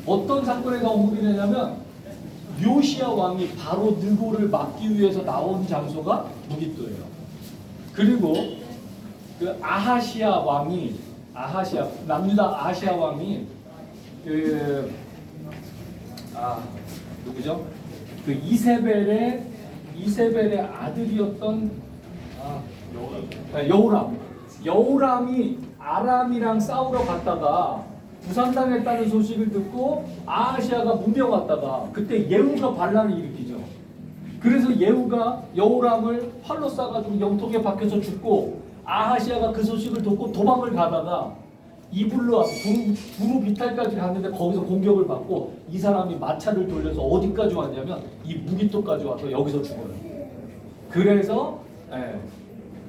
어떤 사건에서 언급이 되냐면 요시야 왕이 바로 느고를 막기 위해서 나온 장소가 무깃도예요. 그리고 그 아하시아 왕이 남유다 아하시아 왕이 누구죠? 그 이세벨의 아들이었던 여호람이 아람이랑 싸우러 갔다가 부상당했다는 소식을 듣고 아하시아가 문병 왔다가 그때 예후가 반란을 일으키죠. 그래서 예후가 여호람을 활로 쏴가지고 영통에 박혀서 죽고 아하시아가 그 소식을 듣고 도망을 가다가 이블루 앞 두루 비탈까지 갔는데 거기서 공격을 받고 이 사람이 마차를 돌려서 어디까지 왔냐면 이 무깃도까지 와서 여기서 죽어요. 그래서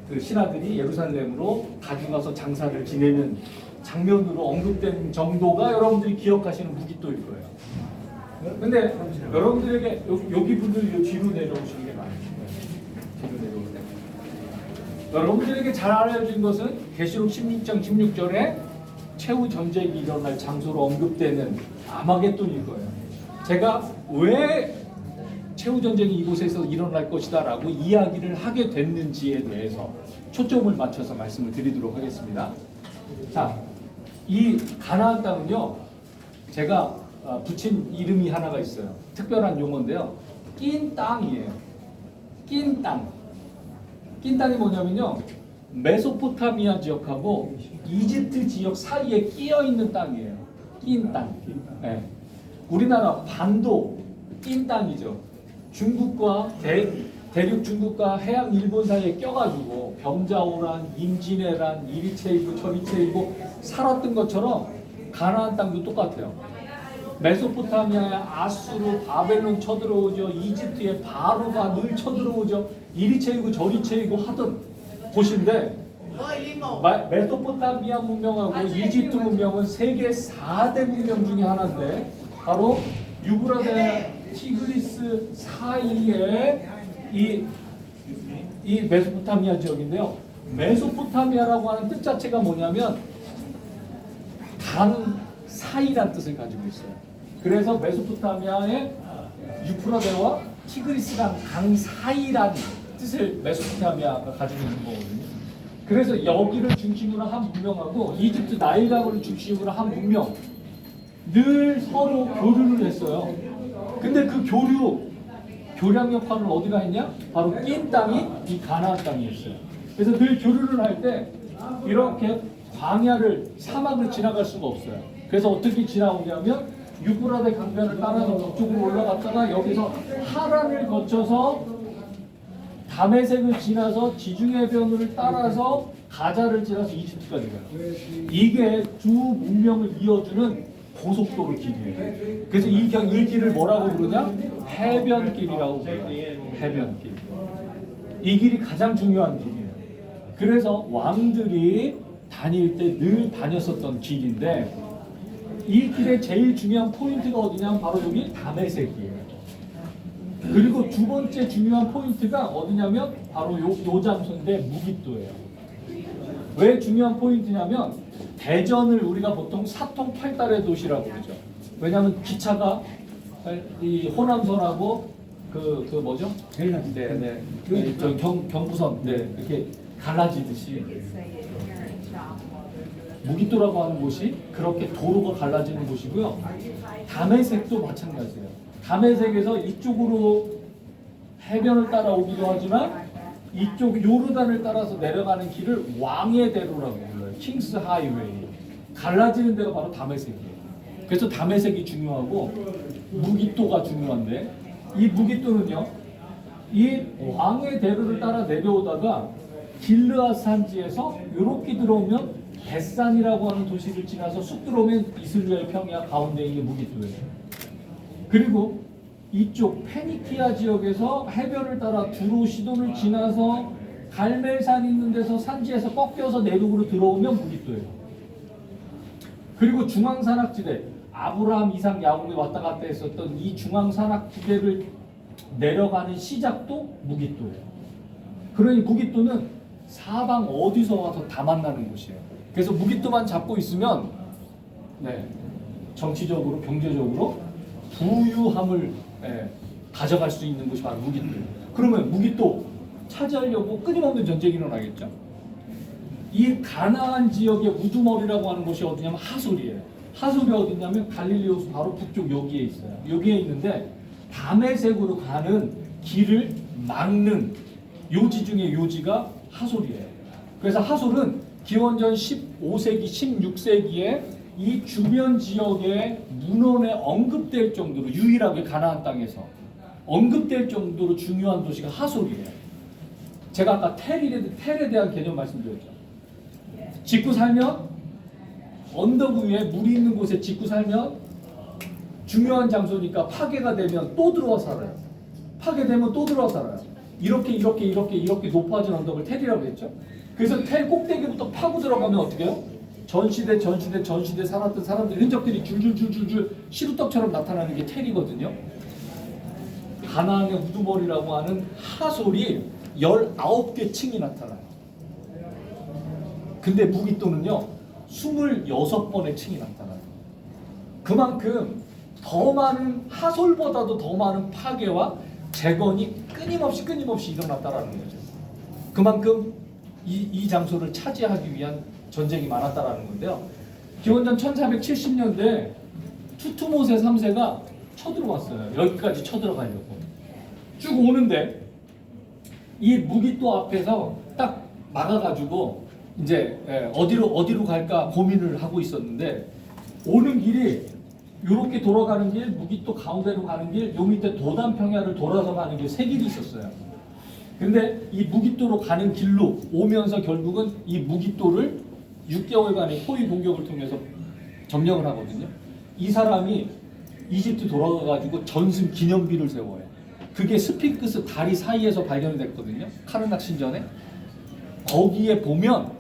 그 신하들이 예루살렘으로 가져가서 장사를 지내는 장면으로 언급된 정도가 여러분들이 기억하시는 무깃도일 거예요. 근데 여러분들에게 여기 분들 뒤로 내려오시는 게 많아요. 뒤로 내려오세요. 여러분들에게 잘 알려진 것은 계시록 16장 16절에 최후 전쟁이 일어날 장소로 언급되는 아마겟돈일 거예요. 제가 왜 최후 전쟁이 이곳에서 일어날 것이다 라고 이야기를 하게 됐는지에 대해서 초점을 맞춰서 말씀을 드리도록 하겠습니다. 자, 이 가나안 땅은요, 제가 붙인 이름이 하나가 있어요. 특별한 용어인데요. 낀 땅이에요. 낀 땅. 낀 땅이 뭐냐면요, 메소포타미아 지역하고 이집트 지역 사이에 끼어 있는 땅이에요. 낀 땅. 네. 우리나라 반도 낀 땅이죠. 중국과 대륙 중국과 해양 일본 사이에 껴가지고 병자호란, 임진왜란, 이리체이고 저리체이고 살았던 것처럼 가나안 땅도 똑같아요. 메소포타미아의 아수르, 바벨론 쳐들어오죠. 이집트의 바로가 늘 쳐들어오죠. 이리체이고 저리체이고 하던 곳인데 메소포타미아 문명하고 이집트 문명은 세계 4대 문명 중에 하나인데 바로 유브라데 티그리스 사이에 이 메소포타미아 지역인데요. 메소포타미아라고 하는 뜻 자체가 뭐냐면 강 사이란 뜻을 가지고 있어요. 그래서 메소포타미아의 유프라데와 티그리스랑 강 사이란 뜻을 메소포타미아가 가지고 있는 거거든요. 그래서 여기를 중심으로 한 문명하고 이집트 나일강을 중심으로 한 문명 늘 서로 교류를 했어요. 근데 그 교량 역할을 어디가 했냐? 바로 낀 땅이 이 가나안 땅이었어요. 그래서 늘 교류를 할 때 이렇게 광야를 사막을 지나갈 수가 없어요. 그래서 어떻게 지나오냐면 유브라데 강변을 따라서 북쪽으로 올라갔다가 여기서 하란을 거쳐서 다메섹을 지나서 지중해변을 따라서 가자를 지나서 이집트까지 가요. 이게 두 문명을 이어주는 고속도로 길이에요. 그래서 이 길을 뭐라고 부르냐? 해변길이라고 불러요. 해변길. 이 길이 가장 중요한 길이에요. 그래서 왕들이 다닐 때 늘 다녔었던 길인데 이 길의 제일 중요한 포인트가 어디냐면 바로 여기 다메섹이에요. 그리고 두 번째 중요한 포인트가 어디냐면 바로 요 장소인데 무깃도예요. 왜 중요한 포인트냐면 대전을 우리가 보통 사통팔달의 도시라고 그러죠. 왜냐하면 기차가 이 호남선하고 그 뭐죠? 네. 저 경부선 이렇게 갈라지듯이 무깃도라고 하는 곳이 그렇게 도로가 갈라지는 곳이고요. 다메섹도 마찬가지예요. 다메섹에서 이쪽으로 해변을 따라오기도 하지만 이쪽 요르단을 따라서 내려가는 길을 왕의 대로라고 불러요. 킹스 하이웨이. 갈라지는 데가 바로 다메섹이에요. 그래서 다메섹이 중요하고 무깃도가 중요한데 이 무깃도는요, 이 왕의 대로를 따라 내려오다가 길르앗 산지에서 이렇게 들어오면 벳산이라고 하는 도시를 지나서 쑥 들어오면 이스라엘 평야 가운데 있는 무깃도예요. 그리고 이쪽 페니키아 지역에서 해변을 따라 두로 시돈을 지나서 갈멜산 있는 데서 산지에서 꺾여서 내륙으로 들어오면 무깃도예요. 그리고 중앙산악지대, 아브라함, 이삭, 야곱이 왔다 갔다 했었던 이 중앙산악지대를 내려가는 시작도 무깃도예요. 그러니 무깃도는 사방 어디서 와서 다 만나는 곳이에요. 그래서 무깃도만 잡고 있으면 정치적으로, 경제적으로 부유함을 가져갈 수 있는 것이 바로 무기토. 그러면 무기토 차지하려고 끊임없는 전쟁이 일어나겠죠. 이 가나안 지역의 우두머리라고 하는 곳이 어디냐면 하솔이에요. 하솔이 어디냐면 갈릴리호수 바로 북쪽 여기에 있어요. 여기에 있는데 다메섹으로 가는 길을 막는 요지 중에 요지가 하솔이에요. 그래서 하솔은 기원전 15세기, 16세기에 이 주변 지역의 문헌에 언급될 정도로 유일하게 가나안 땅에서 언급될 정도로 중요한 도시가 하솔이에요. 제가 아까 텔에 대한 개념 말씀드렸죠. 짓고 살면 언덕 위에 물이 있는 곳에 짓고 살면 중요한 장소니까 파괴가 되면 또 들어와 살아요. 파괴되면 또 들어와 살아요. 이렇게 높아진 언덕을 텔이라고 했죠. 그래서 텔 꼭대기부터 파고 들어가면 어떻게 해요? 전시대 살았던 사람들 흔적들이 줄줄줄줄줄 시루떡처럼 나타나는 게 텔이거든요. 가나안의 우두머리라고 하는 하솔이 19개 층이 나타나요. 근데 무기토는요 26번의 층이 나타나요. 그만큼 더 많은 하솔보다도 더 많은 파괴와 재건이 끊임없이 일어났다라는 거죠. 그만큼 이 장소를 차지하기 위한 전쟁이 많았다라는 건데요. 기원전 1470년대 투투모세 3세가 쳐들어왔어요. 여기까지 쳐들어가려고 쭉 오는데 이 무기토 앞에서 딱 막아가지고 이제 어디로 갈까 고민을 하고 있었는데 오는 길이 이렇게 돌아가는 길, 무기토 가운데로 가는 길, 요 밑에 도단 평야를 돌아서 가는 길 세 길이 있었어요. 근데 이 무기토로 가는 길로 오면서 결국은 이 무기토를 6개월간의 포위 공격을 통해서 점령을 하거든요. 이 사람이 이집트 돌아가가지고 전승 기념비를 세워요. 그게 스핑크스 다리 사이에서 발견이 됐거든요. 카르낙 신전에. 거기에 보면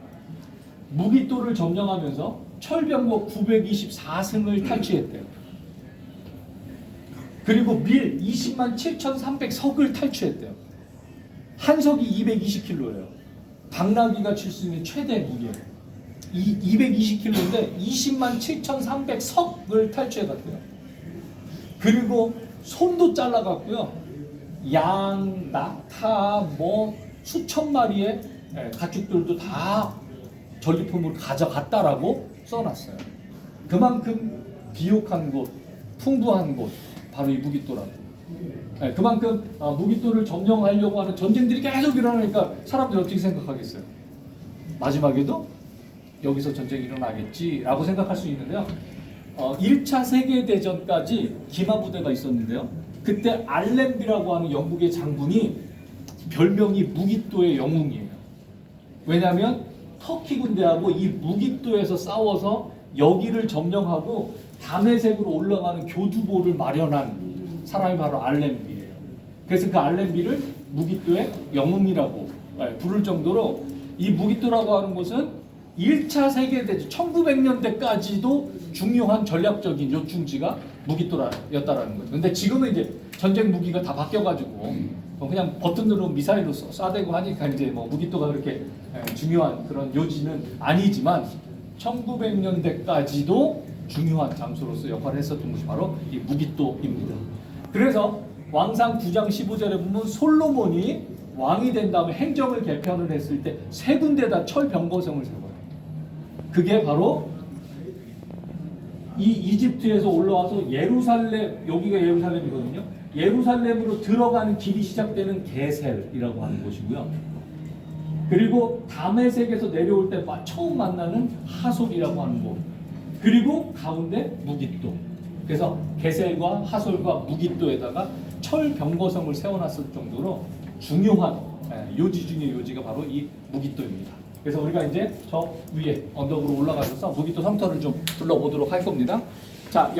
무기토를 점령하면서 철병거 924승을 탈취했대요. 그리고 밀 20만 7,300석을 탈취했대요. 한 석이 220kg예요. 당나귀가 칠 수 있는 최대 무게. 220kg인데 20만 7,300석을 탈취해갔대요. 그리고 손도 잘라갔고요. 양, 낙타, 수천 마리의 가축들도 다 전리품으로 가져갔다라고 써놨어요. 그만큼 비옥한 곳, 풍부한 곳, 바로 이 무기토라고. 그만큼 무기토를 점령하려고 하는 전쟁들이 계속 일어나니까 사람들이 어떻게 생각하겠어요? 마지막에도 여기서 전쟁이 일어나겠지라고 생각할 수 있는데요. 1차 세계대전까지 기마 부대가 있었는데요. 그때 알렌비라고 하는 영국의 장군이 별명이 무기토의 영웅이에요. 왜냐하면 터키 군대하고 이 무기토에서 싸워서 여기를 점령하고 다메섹으로 올라가는 교두보를 마련한 사람이 바로 알렌비예요. 그래서 그 알렌비를 무기토의 영웅이라고 부를 정도로 이 무기토라고 하는 곳은 1차 세계대전 1900년대까지도 중요한 전략적인 요충지가 무기토였다라는 거죠. 근데 지금은 이제 전쟁 무기가 다 바뀌어가지고 그냥 버튼 누르면 미사일로 쏴대고 하니까 이제 무기토가 그렇게 중요한 그런 요지는 아니지만 1900년대까지도 중요한 장소로서 역할을 했었던 것이 바로 이 무기토입니다. 그래서 왕상 9장 15절에 보면 솔로몬이 왕이 된 다음에 행정을 개편을 했을 때 세 군데다 철병거성을 세워요. 그게 바로 이 이집트에서 올라와서 예루살렘, 여기가 예루살렘이거든요. 예루살렘으로 들어가는 길이 시작되는 게셀이라고 하는 곳이고요. 그리고 다메섹에서 내려올 때 처음 만나는 하솔이라고 하는 곳. 그리고 가운데 무기토. 그래서 게셀과 하솔과 무기토에다가 철병거성을 세워놨을 정도로 중요한 요지 중의 요지가 바로 이 무기토입니다. 그래서 우리가 이제 저 위에 언덕으로 올라가셔서 무기토 성터를 좀 둘러보도록 할 겁니다. 자.